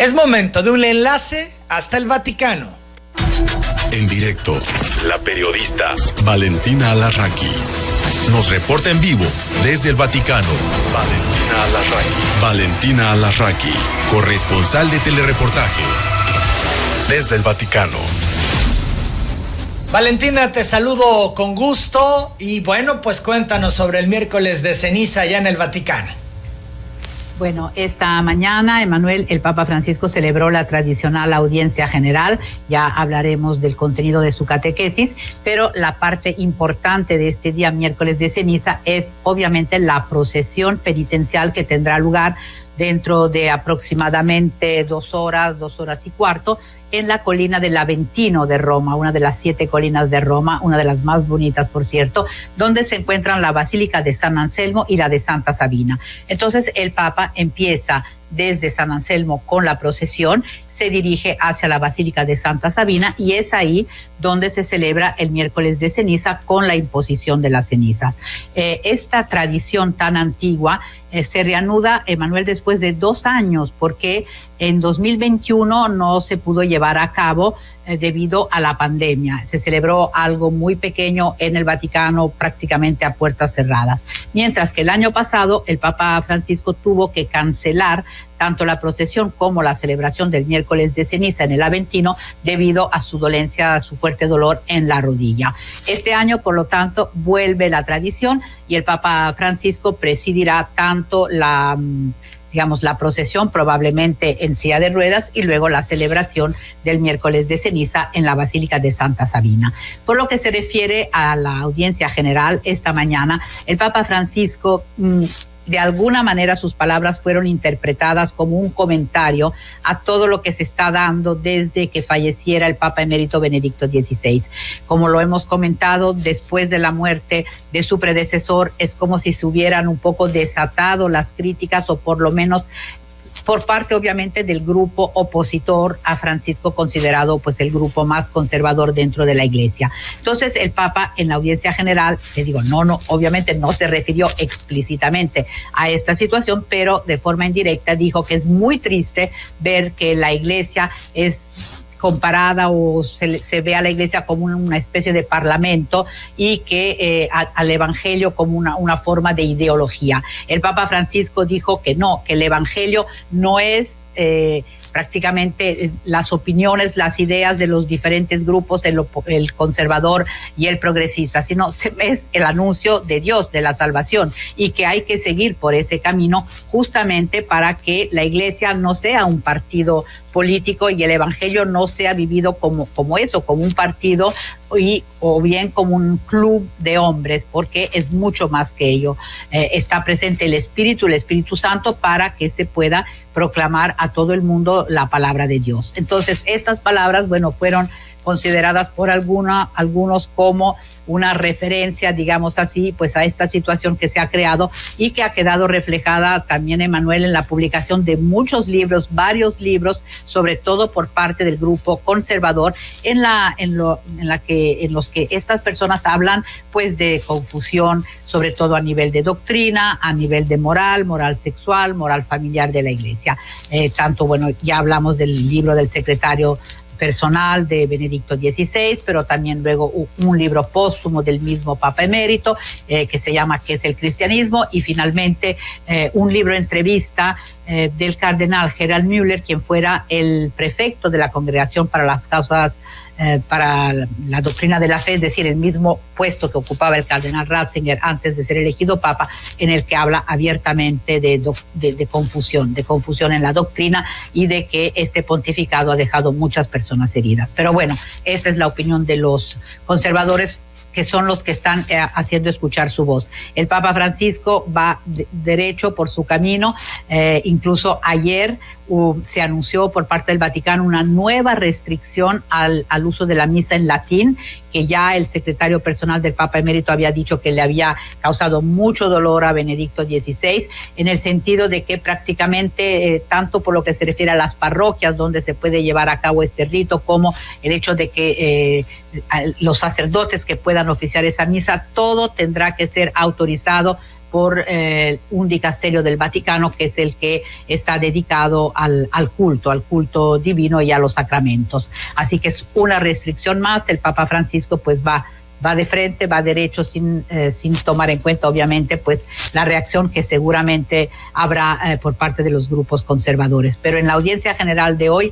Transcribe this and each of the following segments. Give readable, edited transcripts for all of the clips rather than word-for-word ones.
Es momento de un enlace hasta el Vaticano. En directo, la periodista Valentina Alarraqui nos reporta en vivo desde el Vaticano. Valentina Alarraqui, corresponsal de telereportaje desde el Vaticano. Valentina, te saludo con gusto y bueno, pues cuéntanos sobre el miércoles de ceniza allá en el Vaticano. Bueno, esta mañana, Emanuel, el Papa Francisco celebró la tradicional audiencia general. Ya hablaremos del contenido de su catequesis, pero la parte importante de este día, miércoles de ceniza, es obviamente la procesión penitencial que tendrá lugar dentro de aproximadamente 2 horas y cuarto, en la colina del Aventino de Roma, una de las 7 colinas de Roma, una de las más bonitas, por cierto, donde se encuentran la Basílica de San Anselmo y la de Santa Sabina. Entonces, el Papa empieza desde San Anselmo con la procesión, se dirige hacia la Basílica de Santa Sabina y es ahí donde se celebra el miércoles de ceniza con la imposición de las cenizas. Esta tradición tan antigua se reanuda, Emanuel, después de 2 años, porque en 2021 no se pudo llevar a cabo debido a la pandemia. Se celebró algo muy pequeño en el Vaticano, prácticamente a puertas cerradas. Mientras que el año pasado el Papa Francisco tuvo que cancelar tanto la procesión como la celebración del miércoles de ceniza en el Aventino debido a su dolencia, a su fuerte dolor en la rodilla. Este año, por lo tanto, vuelve la tradición y el Papa Francisco presidirá tanto la procesión, probablemente en silla de ruedas, y luego la celebración del miércoles de ceniza en la Basílica de Santa Sabina. Por lo que se refiere a la audiencia general, esta mañana el Papa Francisco, de alguna manera sus palabras fueron interpretadas como un comentario a todo lo que se está dando desde que falleciera el Papa emérito Benedicto XVI. Como lo hemos comentado, después de la muerte de su predecesor, es como si se hubieran un poco desatado las críticas, o por lo menos por parte obviamente del grupo opositor a Francisco, considerado pues el grupo más conservador dentro de la Iglesia. Entonces el Papa en la audiencia general, obviamente no se refirió explícitamente a esta situación, pero de forma indirecta dijo que es muy triste ver que la Iglesia es comparada o se ve a la Iglesia como una especie de parlamento y que al Evangelio como una forma de ideología. El Papa Francisco dijo que no, que el Evangelio no es prácticamente las opiniones, las ideas de los diferentes grupos, el conservador y el progresista, sino es el anuncio de Dios, de la salvación, y que hay que seguir por ese camino justamente para que la Iglesia no sea un partido político y el Evangelio no sea vivido como eso, como un partido o bien como un club de hombres, porque es mucho más que ello. Está presente el Espíritu Santo para que se pueda proclamar a todo el mundo la palabra de Dios. Entonces, estas palabras, fueron consideradas por algunos como una referencia, digamos así, pues a esta situación que se ha creado y que ha quedado reflejada también, Emanuel, en la publicación de muchos libros, varios libros, sobre todo por parte del grupo conservador, en los que estas personas hablan pues de confusión, sobre todo a nivel de doctrina, a nivel de moral sexual, moral familiar de la Iglesia. Ya hablamos del libro del secretario personal de Benedicto XVI, pero también luego un libro póstumo del mismo Papa emérito que se llama ¿Qué es el cristianismo? Y finalmente un libro entrevista del cardenal Gerald Müller, quien fuera el prefecto de la Congregación para las Causas para la doctrina de la fe, es decir, el mismo puesto que ocupaba el cardenal Ratzinger antes de ser elegido papa, en el que habla abiertamente de confusión en la doctrina y de que este pontificado ha dejado muchas personas heridas. Pero bueno, esta es la opinión de los conservadores, que son los que están haciendo escuchar su voz. El Papa Francisco va derecho por su camino. Incluso ayer se anunció por parte del Vaticano una nueva restricción al uso de la misa en latín, que ya el secretario personal del Papa emérito había dicho que le había causado mucho dolor a Benedicto XVI, en el sentido de que prácticamente, tanto por lo que se refiere a las parroquias donde se puede llevar a cabo este rito, como el hecho de que los sacerdotes que puedan oficiar esa misa, todo tendrá que ser autorizado por un dicasterio del Vaticano, que es el que está dedicado al culto divino y a los sacramentos. Así que es una restricción más. El Papa Francisco pues va de frente, va derecho, sin tomar en cuenta obviamente pues la reacción que seguramente habrá por parte de los grupos conservadores. Pero en la audiencia general de hoy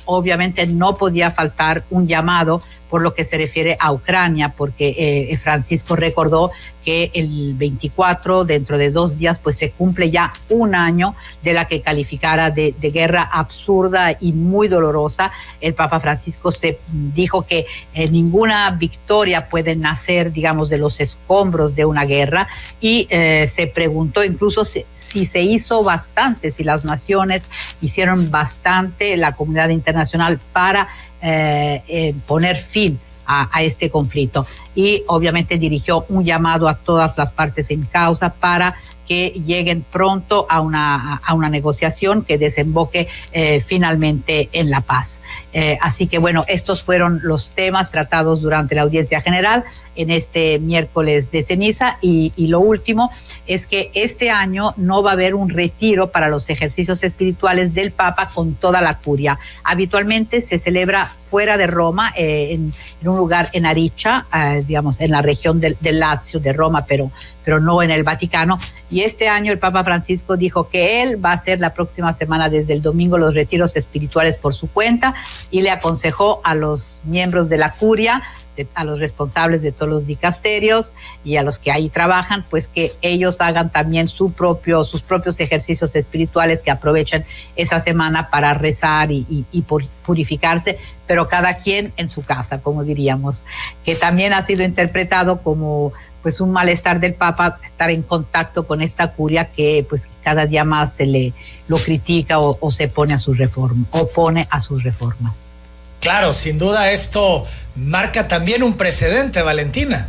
obviamente no podía faltar un llamado por lo que se refiere a Ucrania, porque Francisco recordó que el 24, dentro de 2 días, pues se cumple ya 1 año de la que calificara de guerra absurda y muy dolorosa. El Papa Francisco se dijo que ninguna victoria puede nacer, digamos, de los escombros de una guerra, y se preguntó incluso si se hizo bastante, si las naciones hicieron bastante, la comunidad internacional, para poner fin a este conflicto. Y obviamente dirigió un llamado a todas las partes en causa para que lleguen pronto a una negociación que desemboque finalmente en la paz. Así que bueno, estos fueron los temas tratados durante la audiencia general en este miércoles de ceniza, y lo último es que este año no va a haber un retiro para los ejercicios espirituales del Papa con toda la curia. Habitualmente se celebra fuera de Roma, en un lugar en Aricia, digamos en la región del Lazio de Roma, pero no en el Vaticano. Y este año el Papa Francisco dijo que él va a hacer la próxima semana, desde el domingo, los retiros espirituales por su cuenta, y le aconsejó a los miembros de la curia, a los responsables de todos los dicasterios y a los que ahí trabajan, pues que ellos hagan también sus propios ejercicios espirituales, que aprovechen esa semana para rezar y purificarse, pero cada quien en su casa, como diríamos, que también ha sido interpretado como pues un malestar del Papa estar en contacto con esta curia que pues cada día más se lo critica o se opone a sus reformas. Claro, sin duda esto marca también un precedente, Valentina.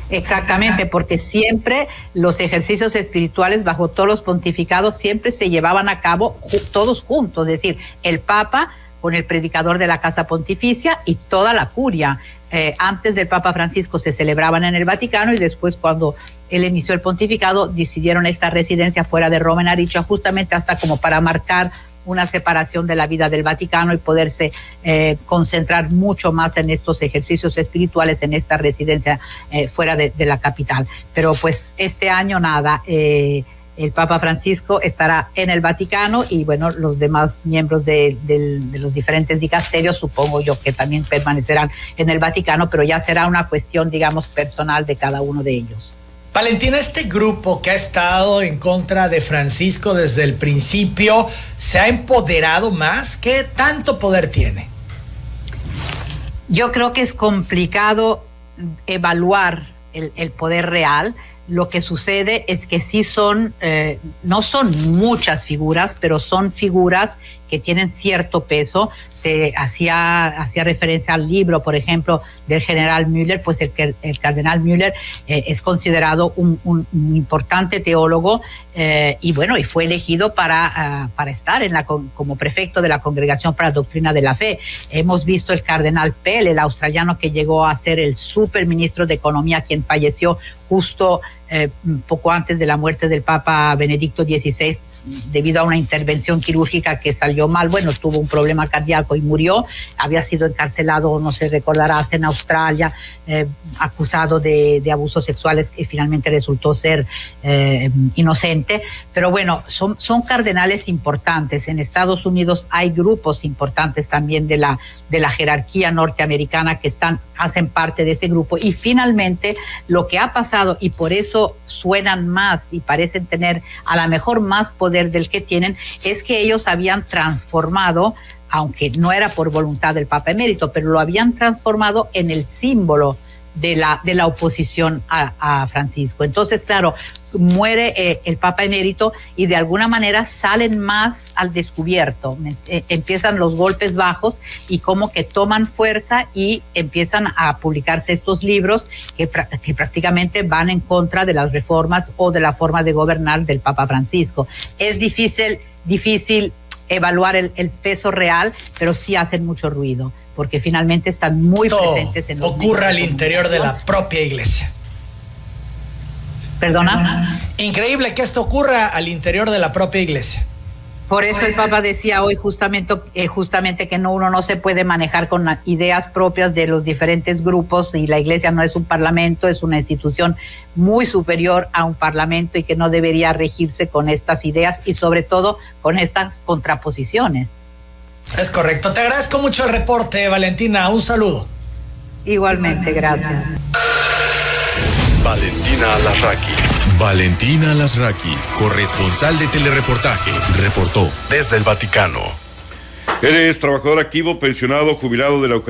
Exactamente, porque siempre los ejercicios espirituales bajo todos los pontificados siempre se llevaban a cabo todos juntos, es decir, el Papa con el predicador de la Casa Pontificia y toda la curia. Antes del Papa Francisco se celebraban en el Vaticano, y después, cuando él inició el pontificado, decidieron esta residencia fuera de Roma, en Aricia, justamente hasta como para marcar una separación de la vida del Vaticano y poderse concentrar mucho más en estos ejercicios espirituales en esta residencia fuera de la capital. Pero pues este año nada, el Papa Francisco estará en el Vaticano, y bueno, los demás miembros de los diferentes dicasterios supongo yo que también permanecerán en el Vaticano, pero ya será una cuestión, digamos, personal de cada uno de ellos. Valentina, este grupo que ha estado en contra de Francisco desde el principio, ¿se ha empoderado más? ¿Qué tanto poder tiene? Yo creo que es complicado evaluar el poder real. Lo que sucede es que sí no son muchas figuras, pero son figuras que tienen cierto peso. Se hacía referencia al libro, por ejemplo, del general Müller, pues el cardenal Müller es considerado un importante teólogo, y bueno, y fue elegido para estar como prefecto de la Congregación para la Doctrina de la Fe. Hemos visto el cardenal Pell, el australiano, que llegó a ser el superministro de Economía, quien falleció justo poco antes de la muerte del Papa Benedicto XVI, debido a una intervención quirúrgica que salió mal. Bueno, tuvo un problema cardíaco y murió. Había sido encarcelado, no se recordará, en Australia, acusado de abusos sexuales, que finalmente resultó ser inocente. Pero bueno, son cardenales importantes. En Estados Unidos hay grupos importantes también de la jerarquía norteamericana que hacen parte de ese grupo. Y finalmente, lo que ha pasado, y por eso suenan más y parecen tener a lo mejor más poder del que tienen, es que ellos habían transformado, aunque no era por voluntad del Papa emérito, pero lo habían transformado en el símbolo de la oposición a Francisco. Entonces, claro, muere el Papa emérito y de alguna manera salen más al descubierto. Empiezan los golpes bajos y como que toman fuerza y empiezan a publicarse estos libros que prácticamente van en contra de las reformas o de la forma de gobernar del Papa Francisco. Es difícil evaluar el peso real, pero sí hacen mucho ruido, porque finalmente están muy presentes en los ocurre al interior de la propia iglesia. ¿Perdona? Increíble que esto ocurra al interior de la propia iglesia. Por eso el Papa decía hoy justamente que uno no se puede manejar con ideas propias de los diferentes grupos, y la Iglesia no es un parlamento, es una institución muy superior a un parlamento y que no debería regirse con estas ideas y sobre todo con estas contraposiciones. Es correcto. Te agradezco mucho el reporte, Valentina. Un saludo. Igualmente, gracias. Valentina Alasraqui. Valentina Alasraqui, corresponsal de Telereportaje, reportó desde el Vaticano. Eres trabajador activo, pensionado, jubilado de la